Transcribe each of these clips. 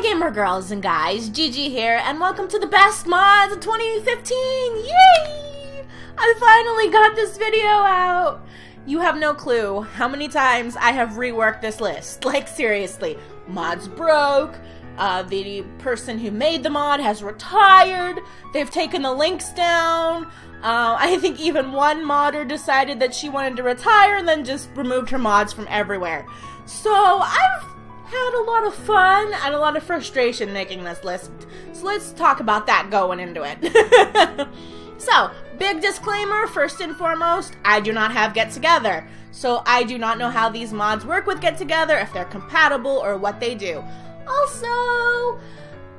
gamer girls and guys, Gigi here, and welcome to the best mods of 2015! Yay! I finally got this video out! You have no clue how many times I have reworked this list. Like, seriously. Mods broke, the person who made the mod has retired, they've taken the links down, I think even one modder decided that she wanted to retire and then just removed her mods from everywhere. So, I've had a lot of fun and a lot of frustration making this list. So let's talk about that going into it. So, big disclaimer, first and foremost, I do not have Get Together. So I do not know how these mods work with Get Together, if they're compatible or what they do. Also,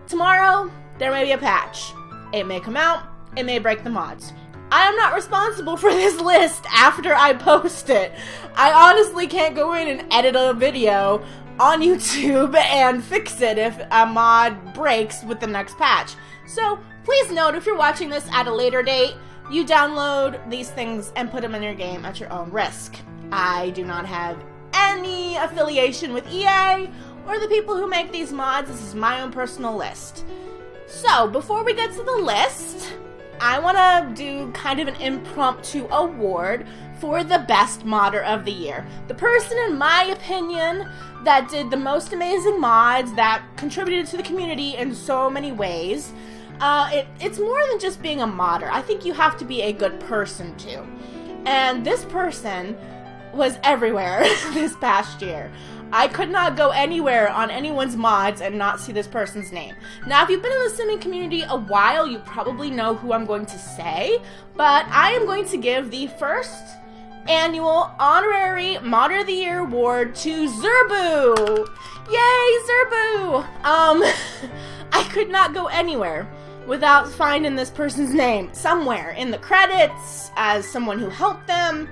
tomorrow, there may be a patch. It may come out, it may break the mods. I am not responsible for this list after I post it. I honestly can't go in and edit a video on YouTube and fix it if a mod breaks with the next patch. So please note, if you're watching this at a later date, you download these things and put them in your game at your own risk. I do not have any affiliation with EA or the people who make these mods. This is my own personal list. So before we get to the list, I want to do kind of an impromptu award for the best modder of the year. The person, in my opinion, that did the most amazing mods, that contributed to the community in so many ways. It's more than just being a modder. I think you have to be a good person too. And this person was everywhere this past year. I could not go anywhere on anyone's mods and not see this person's name. Now, if you've been in the simming community a while, you probably know who I'm going to say, but I am going to give the first annual honorary Modder of the Year award to Zerbu! Yay, Zerbu! I could not go anywhere without finding this person's name somewhere in the credits as someone who helped them.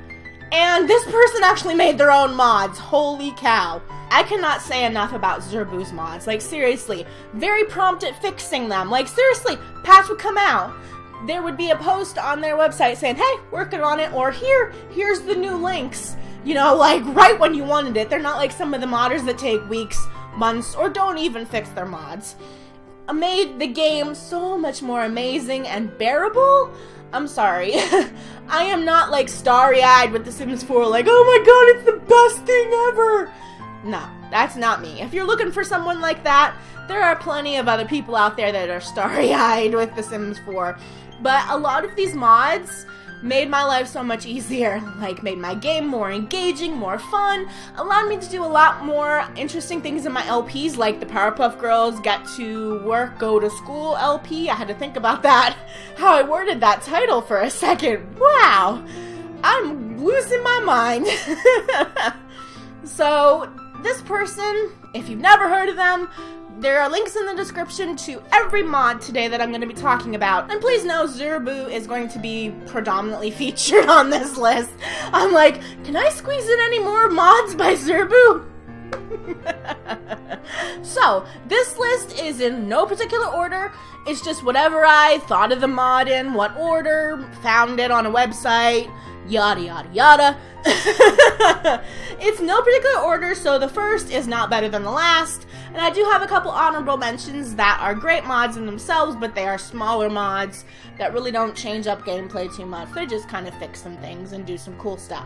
And this person actually made their own mods. Holy cow. I cannot say enough about Zerbu's mods. Like, seriously, very prompt at fixing them. Like, seriously, patch would come out. There would be a post on their website saying, hey, working on it, or here's the new links. You know, like, right when you wanted it. They're not like some of the modders that take weeks, months, or don't even fix their mods. Made the game so much more amazing and bearable. I'm sorry. I am not like starry-eyed with The Sims 4, like, oh my god, it's the best thing ever. No, that's not me. If you're looking for someone like that, there are plenty of other people out there that are starry-eyed with The Sims 4. But a lot of these mods made my life so much easier, like made my game more engaging, more fun, allowed me to do a lot more interesting things in my LPs, like the Powerpuff Girls Get to Work, Go to School LP. I had to think about that, how I worded that title for a second. Wow, I'm losing my mind. So, this person, if you've never heard of them, there are links in the description to every mod today that I'm going to be talking about. And please know, Zerbu is going to be predominantly featured on this list. I'm like, can I squeeze in any more mods by Zerbu? So, this list is in no particular order. It's just whatever I thought of the mod in, what order, found it on a website, yada yada yada. It's no particular order, so the first is not better than the last. And I do have a couple honorable mentions that are great mods in themselves, but they are smaller mods that really don't change up gameplay too much. They just kind of fix some things and do some cool stuff.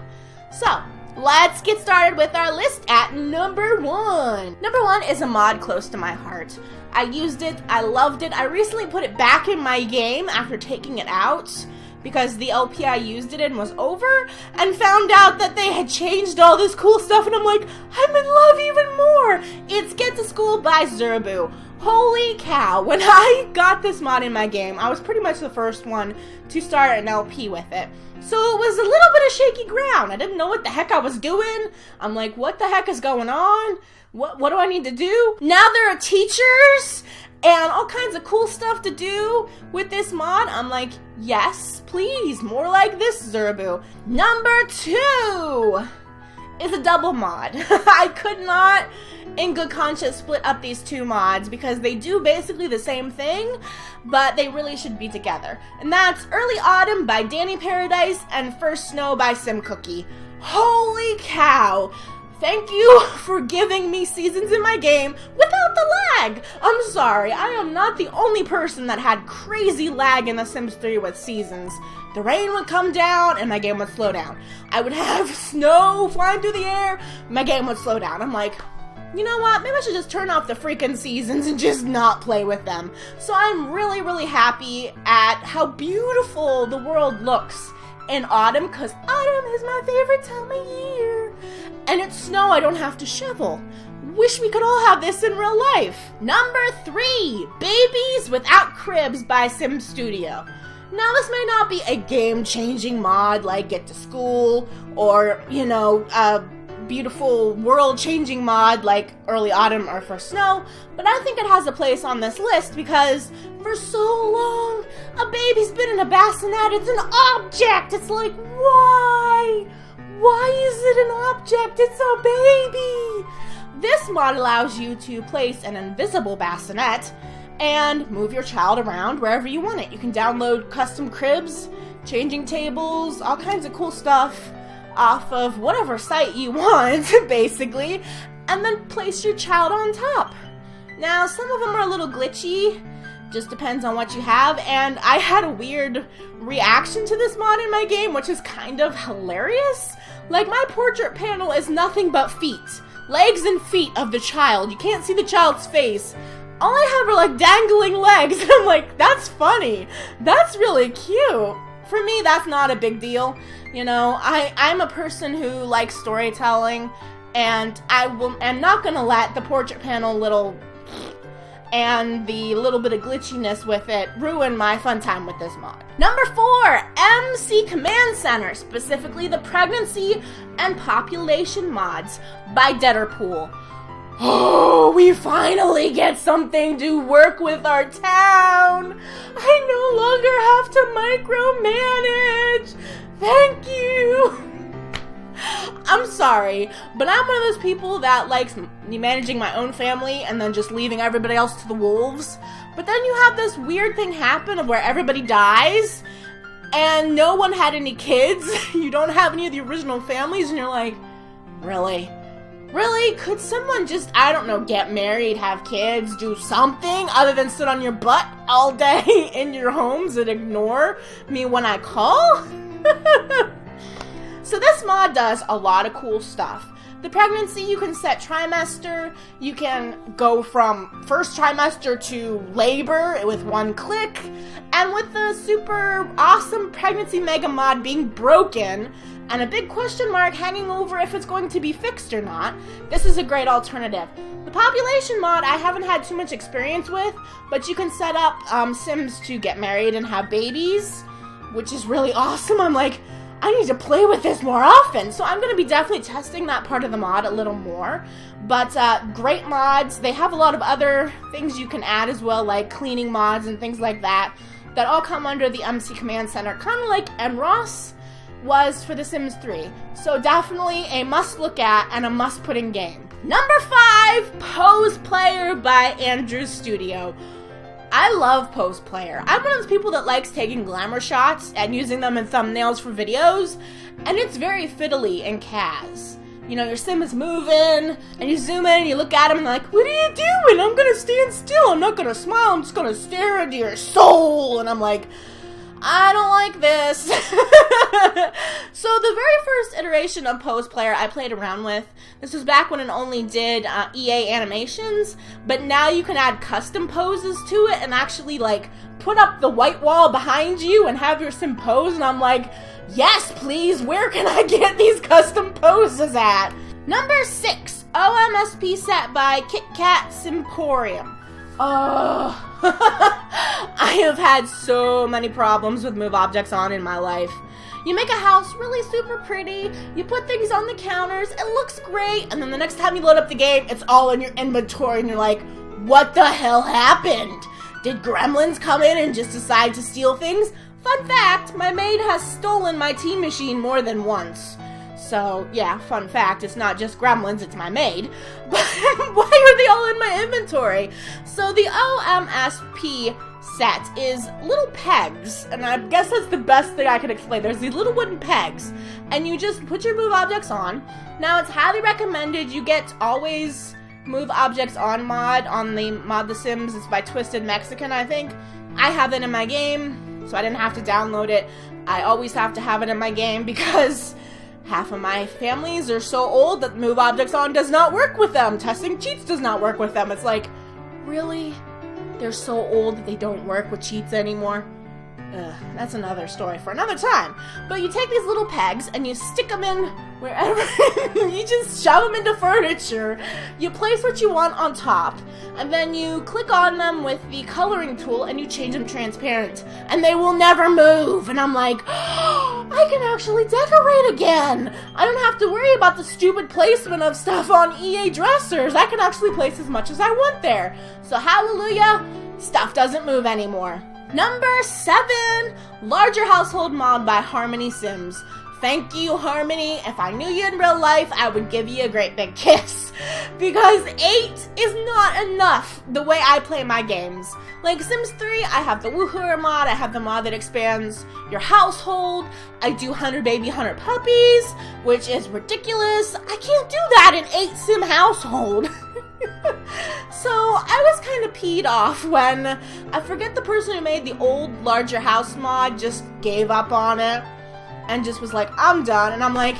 So, let's get started with our list at number 1. Number 1 is a mod close to my heart. I used it, I loved it. I recently put it back in my game after taking it out, because the LP I used it in was over, and found out that they had changed all this cool stuff, and I'm like, I'm in love even more! It's Get to School by Zerbu. Holy cow, when I got this mod in my game, I was pretty much the first one to start an LP with it. So it was a little bit of shaky ground. I didn't know what the heck I was doing. I'm like, what the heck is going on? What do I need to do? Now there are teachers and all kinds of cool stuff to do with this mod. I'm like, yes, please, more like this, Zerbu. Number 2 is a double mod. I could not, in good conscience, split up these two mods because they do basically the same thing, but they really should be together. And that's Early Autumn by Danny Paradise and First Snow by SimCookie. Holy cow! Thank you for giving me seasons in my game without the lag. I'm sorry, I am not the only person that had crazy lag in The Sims 3 with seasons. The rain would come down and my game would slow down. I would have snow flying through the air, my game would slow down. I'm like, you know what, maybe I should just turn off the freaking seasons and just not play with them. So I'm really, really happy at how beautiful the world looks in autumn, because autumn is my favorite time of year. And it's snow I don't have to shovel. Wish we could all have this in real life. Number 3, Babies Without Cribs by Sim Studio. Now, this may not be a game-changing mod like Get to School or, you know, a beautiful world-changing mod like Early Autumn or First Snow, but I think it has a place on this list because for so long, a baby's been in a bassinet. It's an object. It's like, why? Why is it an object? It's a baby! This mod allows you to place an invisible bassinet and move your child around wherever you want it. You can download custom cribs, changing tables, all kinds of cool stuff off of whatever site you want, basically, and then place your child on top. Now, some of them are a little glitchy, just depends on what you have, and I had a weird reaction to this mod in my game, which is kind of hilarious. Like, my portrait panel is nothing but feet. Legs and feet of the child. You can't see the child's face. All I have are, like, dangling legs, and I'm like, that's funny. That's really cute. For me, that's not a big deal. You know, I'm a person who likes storytelling, and I'm not gonna let the portrait panel and the little bit of glitchiness with it ruin my fun time with this mod. Number 4, MC Command Center, specifically the Pregnancy and Population mods by Deaderpool. Oh, we finally get something to work with our town. I no longer have to micromanage. Thank you. I'm sorry, but I'm one of those people that likes managing my own family and then just leaving everybody else to the wolves. But then you have this weird thing happen of where everybody dies and no one had any kids. You don't have any of the original families, and you're like, really? Really? Could someone just, I don't know, get married, have kids, do something other than sit on your butt all day in your homes and ignore me when I call? So this mod does a lot of cool stuff. The pregnancy, you can set trimester, you can go from first trimester to labor with one click, and with the super awesome pregnancy mega mod being broken, and a big question mark hanging over if it's going to be fixed or not, this is a great alternative. The population mod I haven't had too much experience with, but you can set up Sims to get married and have babies, which is really awesome. I'm like, I need to play with this more often, so I'm going to be definitely testing that part of the mod a little more. But great mods. They have a lot of other things you can add as well, like cleaning mods and things like that, that all come under the MC Command Center, kind of like Enros was for The Sims 3. So definitely a must look at and a must put in game. Number 5, Pose Player by Andrew Studio. I love Pose Player. I'm one of those people that likes taking glamour shots and using them in thumbnails for videos, and it's very fiddly and Kaz. You know, your sim is moving, and you zoom in and you look at him and like, what are you doing? I'm gonna stand still, I'm not gonna smile, I'm just gonna stare into your soul. And I'm like, I don't like this. So the very first iteration of Pose Player I played around with, this was back when it only did EA animations, but now you can add custom poses to it and actually like put up the white wall behind you and have your sim pose, and I'm like, yes please, where can I get these custom poses at? Number 6, OMSP set by Kit Kat Simporium. Oh, I have had so many problems with move objects on in my life. You make a house really super pretty, you put things on the counters, it looks great, and then the next time you load up the game, it's all in your inventory, and you're like, what the hell happened? Did gremlins come in and just decide to steal things? Fun fact, my maid has stolen my tea machine more than once. So, yeah, fun fact, it's not just gremlins, it's my maid. But why are they all in my inventory? So the OMSP set is little pegs, and I guess that's the best thing I can explain. There's these little wooden pegs, and you just put your move objects on. Now, it's highly recommended you get Always Move Objects On mod on the mod The Sims. It's by Twisted Mexican, I think. I have it in my game, so I didn't have to download it. I always have to have it in my game because half of my families are so old that Move Objects On does not work with them. Testing cheats does not work with them. It's like, really? They're so old that they don't work with cheats anymore? That's another story for another time. But you take these little pegs and you stick them in wherever. You just shove them into furniture. You place what you want on top, and then you click on them with the coloring tool and you change them transparent, and they will never move. And I'm like, oh, I can actually decorate again. I don't have to worry about the stupid placement of stuff on EA dressers. I can actually place as much as I want there. So hallelujah, stuff doesn't move anymore. Number 7, Larger Household mod by Harmony Sims. Thank you, Harmony. If I knew you in real life, I would give you a great big kiss. Because 8 is not enough the way I play my games. Like Sims 3, I have the Woohooer mod, I have the mod that expands your household, I do 100 baby, 100 puppies, which is ridiculous. I can't do that in 8 Sim household. So I was kind of peed off when, I forget the person who made the old Larger House mod just gave up on it and just was like, I'm done. And I'm like,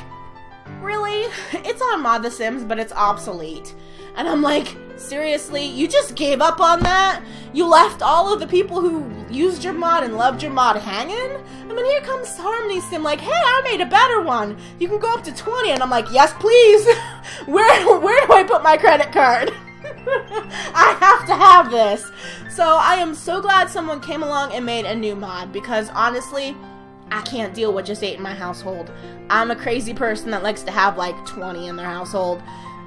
really? It's on Mod The Sims, but it's obsolete. And I'm like, seriously? You just gave up on that? You left all of the people who used your mod and loved your mod hanging? And then here comes Harmony Sim like, hey, I made a better one. You can go up to 20. And I'm like, yes, please. Where do I put my credit card? I have to have this. So I am so glad someone came along and made a new mod, because honestly, I can't deal with just 8 in my household. I'm a crazy person that likes to have like 20 in their household.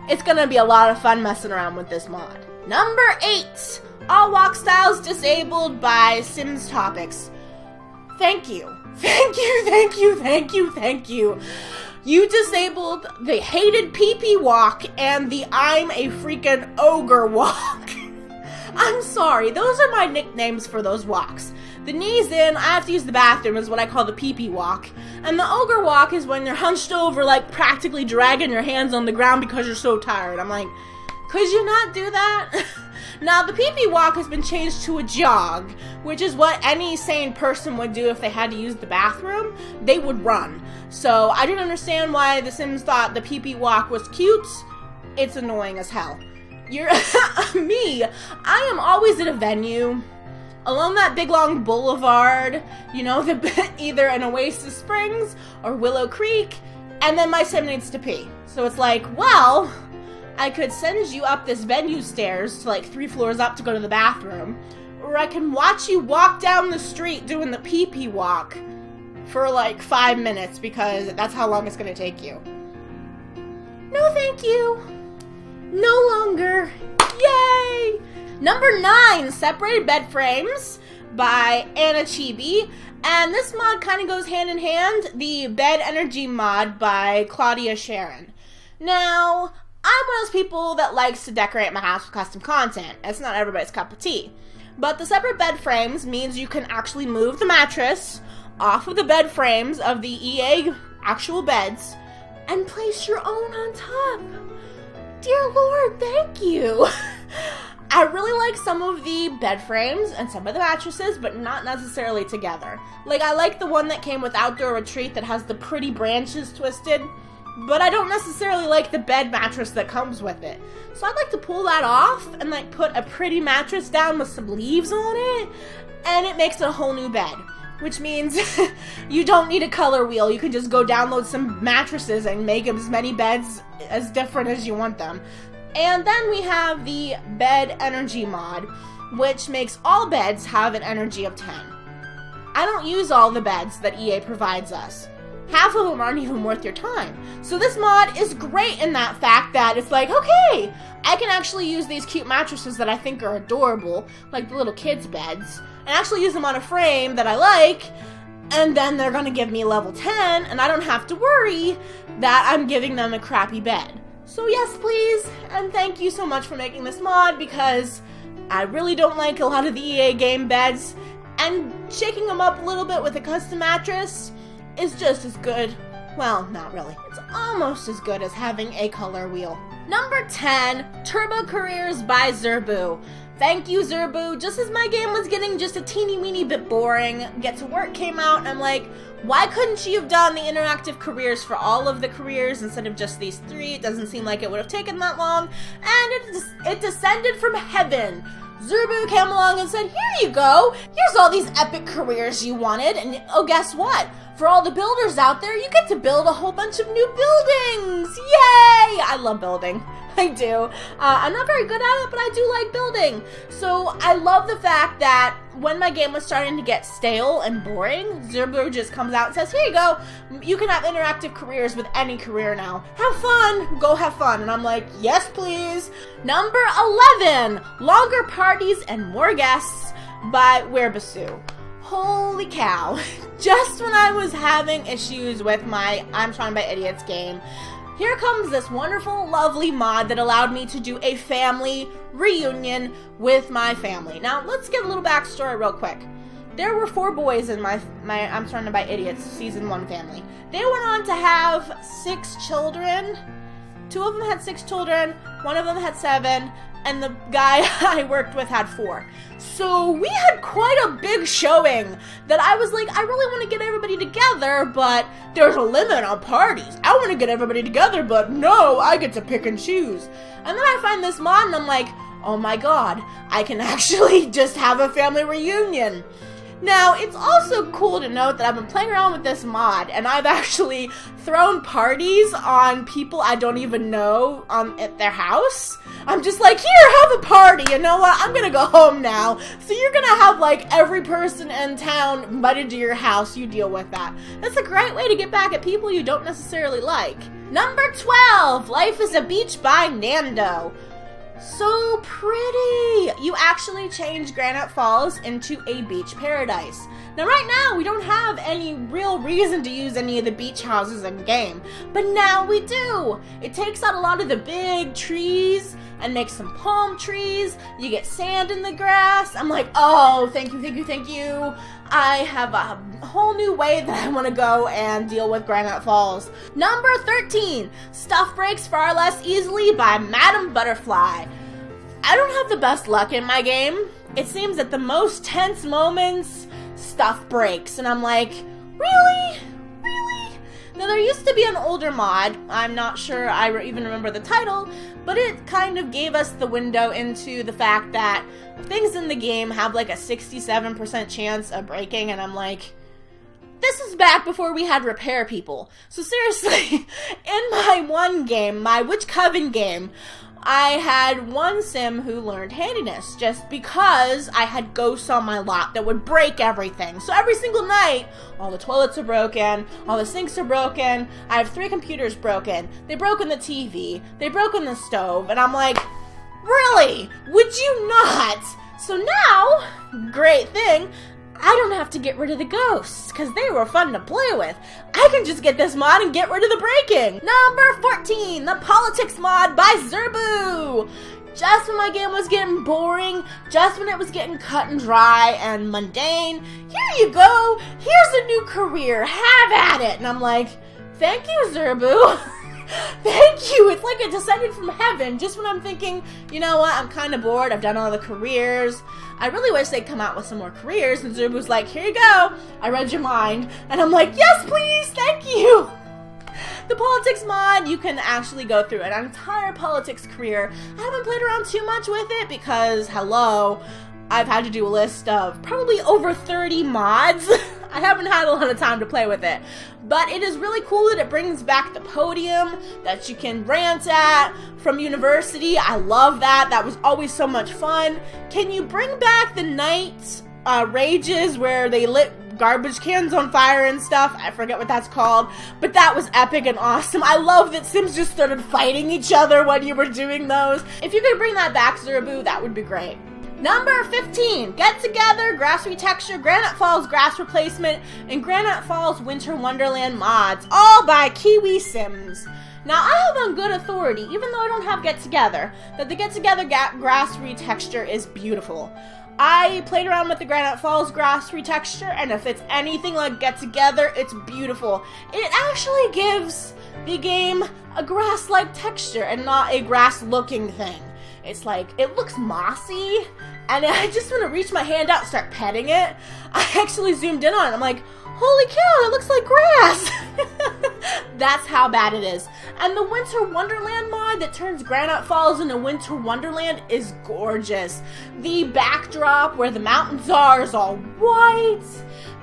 It's gonna be a lot of fun messing around with this mod. Number 8, all walk styles disabled by Sims Topics. Thank you. Thank you, thank you, thank you, thank you. You disabled the hated pee-pee walk and the I'm a freaking ogre walk. I'm sorry, those are my nicknames for those walks. The knees in, I have to use the bathroom, is what I call the pee-pee walk. And the ogre walk is when you're hunched over, like practically dragging your hands on the ground because you're so tired. I'm like, could you not do that? Now, the pee-pee walk has been changed to a jog, which is what any sane person would do if they had to use the bathroom. They would run. So I didn't understand why the Sims thought the pee-pee walk was cute. It's annoying as hell. You're me. I am always at a venue along that big long boulevard, you know, either in Oasis Springs or Willow Creek, and then my sim needs to pee. So it's like, well, I could send you up this venue stairs to like 3 floors up to go to the bathroom, or I can watch you walk down the street doing the pee-pee walk for like 5 minutes, because that's how long it's gonna take you. No thank you. No longer. Yay! Number 9, Separated Bed Frames by Anna Chibi. And this mod kind of goes hand in hand, the Bed Energy mod by Claudia Sharon. Now, I'm one of those people that likes to decorate my house with custom content. It's not everybody's cup of tea. But the separate bed frames means you can actually move the mattress off of the bed frames of the EA actual beds and place your own on top. Dear Lord, thank you. I really like some of the bed frames and some of the mattresses, but not necessarily together. Like, I like the one that came with Outdoor Retreat that has the pretty branches twisted, but I don't necessarily like the bed mattress that comes with it. So I'd like to pull that off and like put a pretty mattress down with some leaves on it, and it makes it a whole new bed. Which means you don't need a color wheel. You can just go download some mattresses and make as many beds as different as you want them. And then we have the Bed Energy mod, which makes all beds have an energy of 10. I don't use all the beds that EA provides us. Half of them aren't even worth your time. So this mod is great in that fact that it's like, okay, I can actually use these cute mattresses that I think are adorable, like the little kids' beds, and actually use them on a frame that I like, and then they're gonna give me level 10, and I don't have to worry that I'm giving them a crappy bed. So yes, please, and thank you so much for making this mod, because I really don't like a lot of the EA game beds, and shaking them up a little bit with a custom mattress is just as good. Well, not really. It's almost as good as having a color wheel. Number 10, Turbo Careers by Zerbu. Thank you, Zerbu. Just as my game was getting just a teeny weeny bit boring, Get to Work came out, and I'm like, why couldn't you have done the interactive careers for all of the careers instead of just these 3? It doesn't seem like it would have taken that long, and it descended from heaven. Zerbu came along and said, here you go, here's all these epic careers you wanted, and oh, guess what? For all the builders out there, you get to build a whole bunch of new buildings! Yay! I love building. I do. I'm not very good at it, but I do like building. So I love the fact that when my game was starting to get stale and boring, Zerbu just comes out and says, here you go, you can have interactive careers with any career now. Have fun! Go have fun. And I'm like, yes, please. Number 11, Longer Parties and More Guests by Werebasu. Holy cow. Just when I was having issues with my I'm Trying by Idiots game, here comes this wonderful, lovely mod that allowed me to do a family reunion with my family. Now, let's get a little backstory real quick. There were 4 boys in my I'm Surrounded by Idiots Season 1 family. They went on to have 6 children. 2 of them had 6 children, 1 of them had 7, and the guy I worked with had 4. So we had quite a big showing that I was like, I really want to get everybody together, but there's a limit on parties. I want to get everybody together, but no, I get to pick and choose. And then I find this mod and I'm like, oh my god, I can actually just have a family reunion. Now, it's also cool to note that I've been playing around with this mod, and I've actually thrown parties on people I don't even know at their house. I'm just like, here, have a party, you know what, I'm gonna go home now. So you're gonna have, like, every person in town invited to your house, you deal with that. That's a great way to get back at people you don't necessarily like. Number 12, Life is a Beach by Nando. So pretty! You actually changed Granite Falls into a beach paradise. Now right now, we don't have any real reason to use any of the beach houses in the game, but now we do! It takes out a lot of the big trees and makes some palm trees. You get sand in the grass. I'm like, oh, thank you, thank you, thank you. I have a whole new way that I want to go and deal with Granite Falls. Number 13, Stuff Breaks Far Less Easily by Madam Butterfly. I don't have the best luck in my game. It seems at the most tense moments, stuff breaks, and I'm like, really? Really? Now there used to be an older mod, I'm not sure I even remember the title, but it kind of gave us the window into the fact that things in the game have like a 67% chance of breaking, and I'm like, this is back before we had repair people. So seriously, in my one game, my Witch Coven game, I had one sim who learned handiness just because I had ghosts on my lot that would break everything. So every single night, all the toilets are broken, all the sinks are broken, I have 3 computers broken, they broken the TV, they broken the stove, and I'm like, really? Would you not? So now, great thing, I don't have to get rid of the ghosts, because they were fun to play with. I can just get this mod and get rid of the breaking. Number 14, the Politics mod by Zerbu. Just when my game was getting boring, just when it was getting cut and dry and mundane, here you go, here's a new career, have at it. And I'm like, thank you, Zerbu. Thank you! It's like it descended from heaven, just when I'm thinking, you know what, I'm kind of bored, I've done all the careers. I really wish they'd come out with some more careers, and Zerbu's like, here you go, I read your mind. And I'm like, yes please, thank you! The Politics mod, you can actually go through an entire politics career. I haven't played around too much with it because, hello, I've had to do a list of probably over 30 mods. I haven't had a lot of time to play with it. But it is really cool that it brings back the podium that you can rant at from university. I love that. That was always so much fun. Can you bring back the night rages where they lit garbage cans on fire and stuff? I forget what that's called, but that was epic and awesome. I love that Sims just started fighting each other when you were doing those. If you could bring that back, Zerbu, that would be great. Number 15, Get Together, Grass Retexture, Granite Falls Grass Replacement, and Granite Falls Winter Wonderland mods, all by Kiwi Sims. Now, I have on good authority, even though I don't have Get Together, that the Get Together grass retexture is beautiful. I played around with the Granite Falls grass retexture, and if it's anything like Get Together, it's beautiful. It actually gives the game a grass-like texture and not a grass-looking thing. It's like, it looks mossy, and I just want to reach my hand out and start petting it. I actually zoomed in on it. I'm like, holy cow, it looks like grass. That's how bad it is. And the Winter Wonderland mod that turns Granite Falls into Winter Wonderland is gorgeous. The backdrop where the mountains are is all white.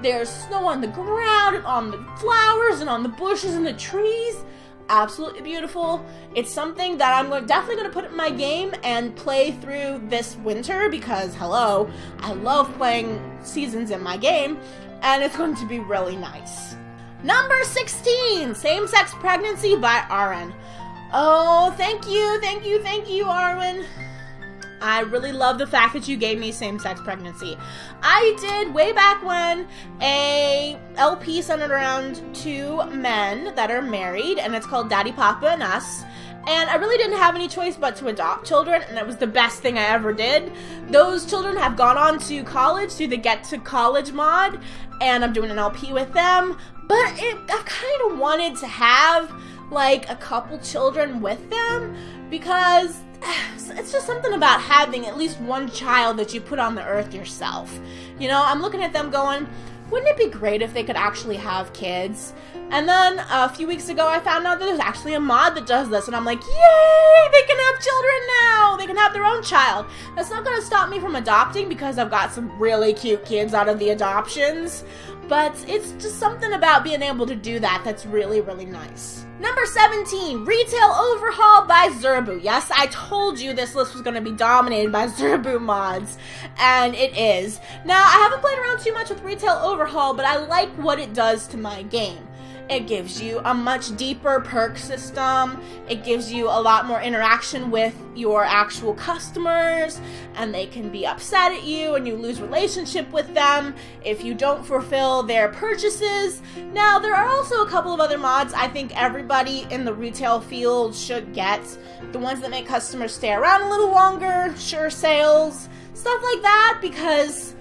There's snow on the ground and on the flowers and on the bushes and the trees. Absolutely beautiful. It's something that I'm definitely going to put in my game and play through this winter because, hello, I love playing seasons in my game, and it's going to be really nice. Number 16, Same-Sex Pregnancy by Aaron. Oh, thank you, Arwen. I really love the fact that you gave me same-sex pregnancy. I did, way back when, a LP centered around two men that are married, and it's called Daddy, Papa, and Us. And I really didn't have any choice but to adopt children, and it was the best thing I ever did. Those children have gone on to college through the Get to College mod, and I'm doing an LP with them. But I kind of wanted to have, like, a couple children with them, because it's just something about having at least one child that you put on the earth yourself. You know, I'm looking at them going, wouldn't it be great if they could actually have kids? And then a few weeks ago, I found out that there's actually a mod that does this, and I'm like, yay, they can have children now! They can have their own child. That's not going to stop me from adopting because I've got some really cute kids out of the adoptions, but it's just something about being able to do that that's really, really nice. Number 17, Retail Overhaul by Zerbu. Yes, I told you this list was going to be dominated by Zerbu mods, and it is. Now, I haven't played around too much with Retail Overhaul, but I like what it does to my game. It gives you a much deeper perk system. It gives you a lot more interaction with your actual customers, and they can be upset at you and you lose relationship with them if you don't fulfill their purchases. Now, there are also a couple of other mods I think everybody in the retail field should get. The ones that make customers stay around a little longer, sure sales, stuff like that, because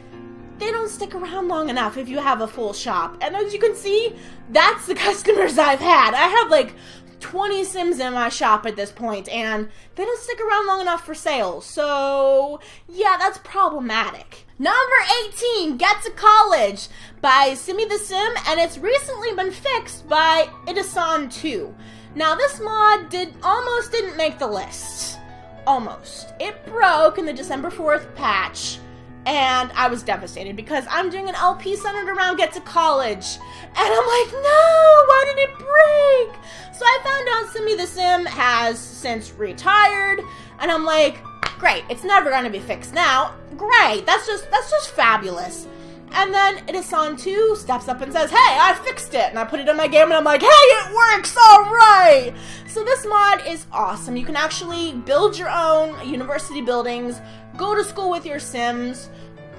they don't stick around long enough if you have a full shop. And as you can see, that's the customers I've had. I have like 20 Sims in my shop at this point, and they don't stick around long enough for sales. So, yeah, that's problematic. Number 18, Get to College by Simmy the Sim, and it's recently been fixed by Itasan 2. Now, this mod almost didn't make the list. Almost. It broke in the December 4th patch. And I was devastated because I'm doing an LP centered around Get to College. And I'm like, no, why did it break? So I found out Simmy the Sim has since retired. And I'm like, great, it's never going to be fixed now. Great, that's just fabulous. And then Itasan 2 steps up and says, hey, I fixed it. And I put it in my game and I'm like, hey, it works, all right. So this mod is awesome. You can actually build your own university buildings, go to school with your Sims,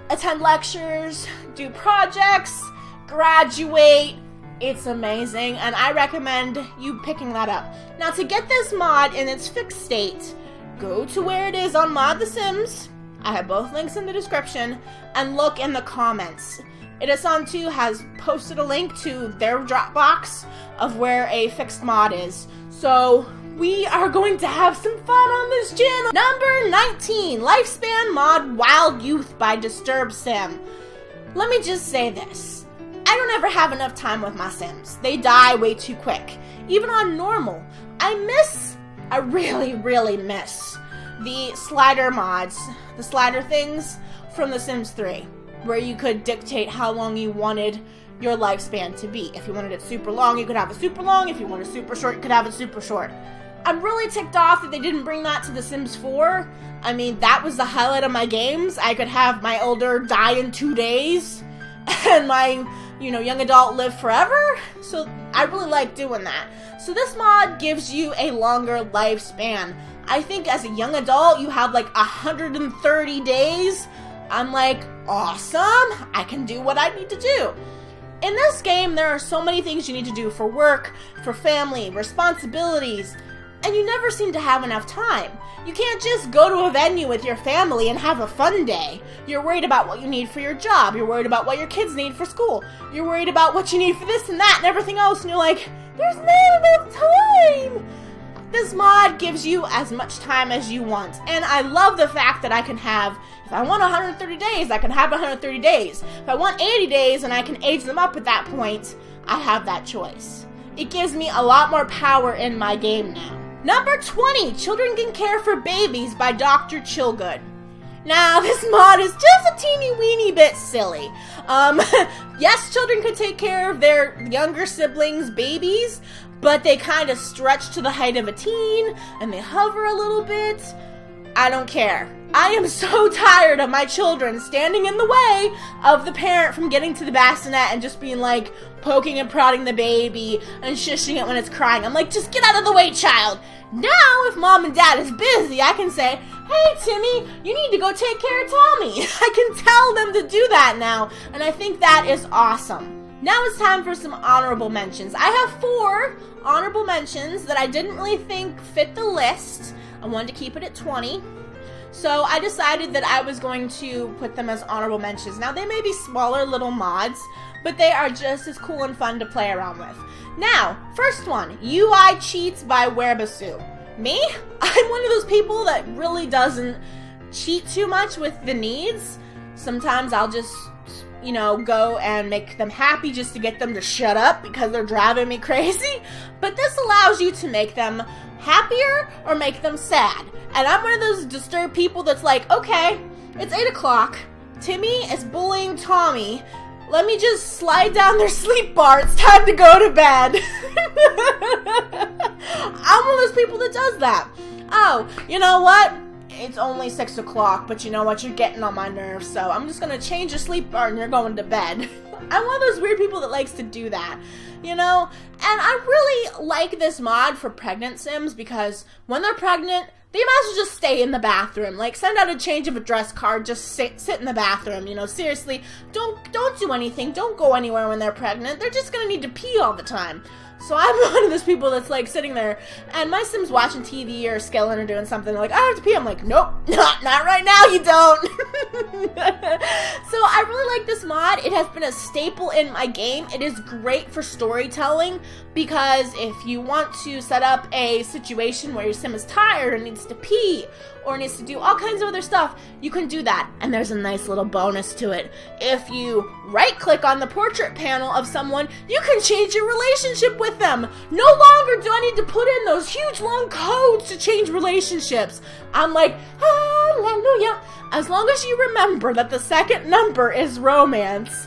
attend lectures, do projects, graduate. It's amazing, and I recommend you picking that up. Now, to get this mod in its fixed state, go to where it is on Mod the Sims. I have both links in the description, and look in the comments. Itasan 2 has posted a link to their Dropbox of where a fixed mod is. So, we are going to have some fun on this channel. Number 19, Lifespan Mod Wild Youth by Disturb Sim. Let me just say this. I don't ever have enough time with my Sims. They die way too quick. Even on normal. I really, really miss the slider mods, the slider things from The Sims 3, where you could dictate how long you wanted your lifespan to be. If you wanted it super long, you could have it super long. If you wanted it super short, you could have it super short. I'm really ticked off that they didn't bring that to The Sims 4. I mean, that was the highlight of my games. I could have my elder die in 2 days and my, young adult live forever. So I really like doing that. So this mod gives you a longer lifespan. I think as a young adult, you have like 130 days. I'm like, awesome. I can do what I need to do. In this game, there are so many things you need to do for work, for family, responsibilities, and you never seem to have enough time. You can't just go to a venue with your family and have a fun day. You're worried about what you need for your job. You're worried about what your kids need for school. You're worried about what you need for this and that and everything else, and you're like, there's not enough time! This mod gives you as much time as you want, and I love the fact that I can have, if I want 130 days, I can have 130 days. If I want 80 days and I can age them up at that point, I have that choice. It gives me a lot more power in my game now. Number 20, Children Can Care for Babies by Dr. Chillgood. Now, this mod is just a teeny weeny bit silly. Yes, children could take care of their younger siblings' babies, but they kind of stretch to the height of a teen, and they hover a little bit. I don't care. I am so tired of my children standing in the way of the parent from getting to the bassinet and just being like, poking and prodding the baby and shushing it when it's crying. I'm like, just get out of the way, child. Now, if mom and dad is busy, I can say, hey, Timmy, you need to go take care of Tommy. I can tell them to do that now, and I think that is awesome. Now it's time for some honorable mentions. I have 4 honorable mentions that I didn't really think fit the list. I wanted to keep it at 20. So I decided that I was going to put them as honorable mentions. Now, they may be smaller little mods, but they are just as cool and fun to play around with. Now, first one, UI Cheats by Werebasu. Me? I'm one of those people that really doesn't cheat too much with the needs. Sometimes I'll just, go and make them happy just to get them to shut up because they're driving me crazy. But this allows you to make them happier or make them sad. And I'm one of those disturbed people that's like, okay, it's 8 o'clock. Timmy is bullying Tommy. Let me just slide down their sleep bar. It's time to go to bed. I'm one of those people that does that. Oh, you know what? It's only 6 o'clock, but you know what? You're getting on my nerves, so I'm just gonna change your sleep bar and you're going to bed. I'm one of those weird people that likes to do that, And I really like this mod for pregnant Sims because when they're pregnant, they might as well just stay in the bathroom. Like, send out a change of address card, just sit in the bathroom, seriously. Don't do anything. Don't go anywhere when they're pregnant. They're just gonna need to pee all the time. So I'm one of those people that's like sitting there, and my Sim's watching TV or skilling or doing something, like, I have to pee. I'm like, nope, not right now, you don't. So I really like this mod. It has been a staple in my game. It is great for storytelling, because if you want to set up a situation where your Sim is tired or needs to pee, or needs to do all kinds of other stuff, you can do that. And there's a nice little bonus to it. If you right-click on the portrait panel of someone, you can change your relationship with them. No longer do I need to put in those huge long codes to change relationships. I'm like, hallelujah. As long as you remember that the second number is romance.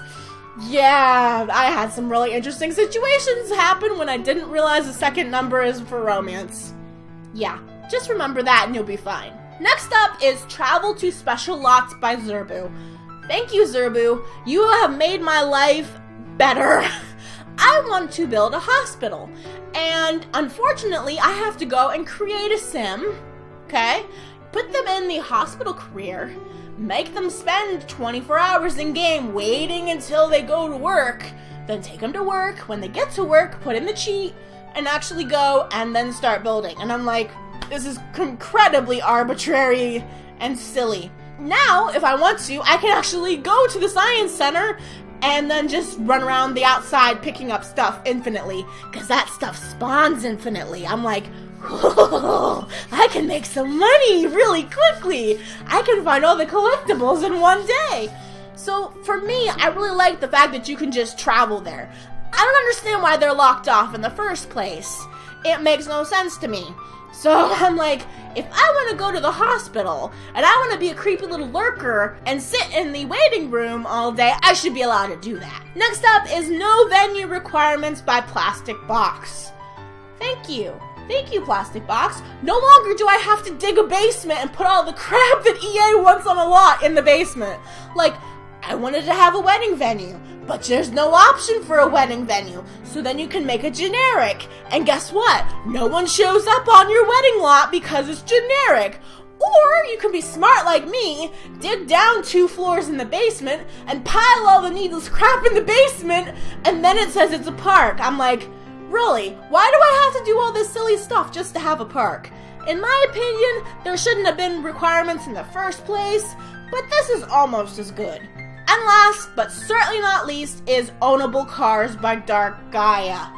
Yeah, I had some really interesting situations happen when I didn't realize the second number is for romance. Yeah, just remember that and you'll be fine. Next up is Travel to Special Lots by Zerbu. Thank you, Zerbu. You have made my life better. I want to build a hospital, and unfortunately, I have to go and create a Sim, okay? Put them in the hospital career, make them spend 24 hours in-game waiting until they go to work, then take them to work. When they get to work, put in the cheat, and actually go and then start building. And I'm like, this is incredibly arbitrary and silly. Now, if I want to, I can actually go to the science center and then just run around the outside picking up stuff infinitely, because that stuff spawns infinitely. I'm like, oh, I can make some money really quickly. I can find all the collectibles in one day. So for me, I really like the fact that you can just travel there. I don't understand why they're locked off in the first place. It makes no sense to me. So I'm like, if I want to go to the hospital and I want to be a creepy little lurker and sit in the waiting room all day, I should be allowed to do that. Next up is No Venue Requirements by Plastic Box. Thank you. Thank you, Plastic Box. No longer do I have to dig a basement and put all the crap that EA wants on a lot in the basement. Like, I wanted to have a wedding venue, but there's no option for a wedding venue. So then you can make a generic. And guess what? No one shows up on your wedding lot because it's generic. Or you can be smart like me, dig down 2 floors in the basement, and pile all the needless crap in the basement, and then it says it's a park. I'm like, really? Why do I have to do all this silly stuff just to have a park? In my opinion, there shouldn't have been requirements in the first place, but this is almost as good. And last, but certainly not least, is Ownable Cars by Dark Gaia.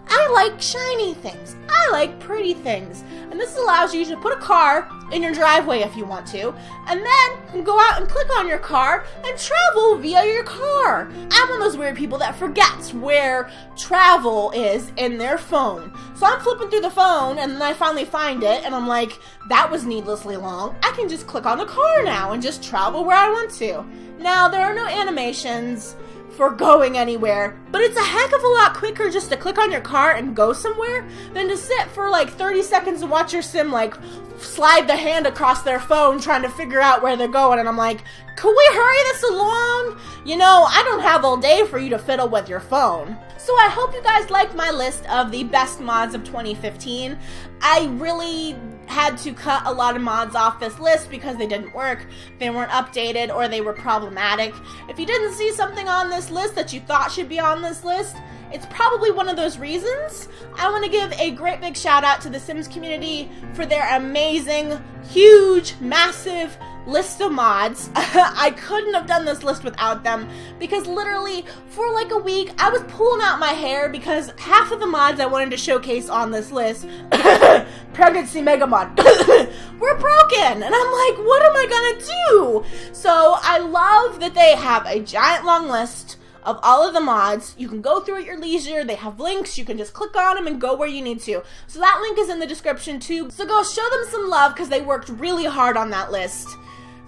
I like shiny things. I like pretty things. And this allows you to put a car in your driveway if you want to, and then go out and click on your car and travel via your car. I'm one of those weird people that forgets where travel is in their phone. So I'm flipping through the phone and then I finally find it and I'm like, that was needlessly long. I can just click on the car now and just travel where I want to. Now, there are no animations for going anywhere, but it's a heck of a lot quicker just to click on your car and go somewhere than to sit for like 30 seconds and watch your sim like slide the hand across their phone trying to figure out where they're going. And I'm like, can we hurry this along? You know, I don't have all day for you to fiddle with your phone. So I hope you guys liked my list of the best mods of 2015. I really had to cut a lot of mods off this list because they didn't work, they weren't updated, or they were problematic. If you didn't see something on this list that you thought should be on this list, it's probably one of those reasons. I want to give a great big shout out to the Sims community for their amazing, huge, massive list of mods. I couldn't have done this list without them because literally for like a week I was pulling out my hair because half of the mods I wanted to showcase on this list, pregnancy mega mod, were broken, and I'm like, what am I gonna do? So I love that they have a giant long list of all of the mods. You can go through at your leisure. They have links. You can just click on them and go where you need to. So that link is in the description too. So go show them some love because they worked really hard on that list.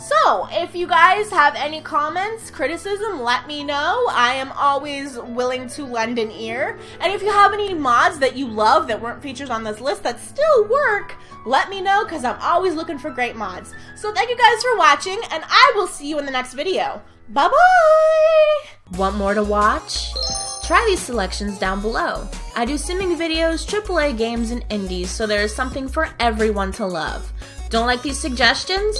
So, if you guys have any comments, criticism, let me know. I am always willing to lend an ear. And if you have any mods that you love that weren't featured on this list that still work, let me know because I'm always looking for great mods. So thank you guys for watching, and I will see you in the next video. Bye-bye! Want more to watch? Try these selections down below. I do simming videos, AAA games, and indies, so there is something for everyone to love. Don't like these suggestions?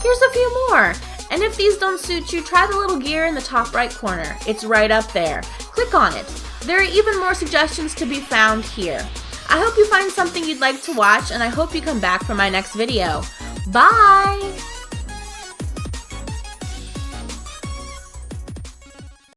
Here's a few more. And if these don't suit you, try the little gear in the top right corner. It's right up there. Click on it. There are even more suggestions to be found here. I hope you find something you'd like to watch, and I hope you come back for my next video. Bye!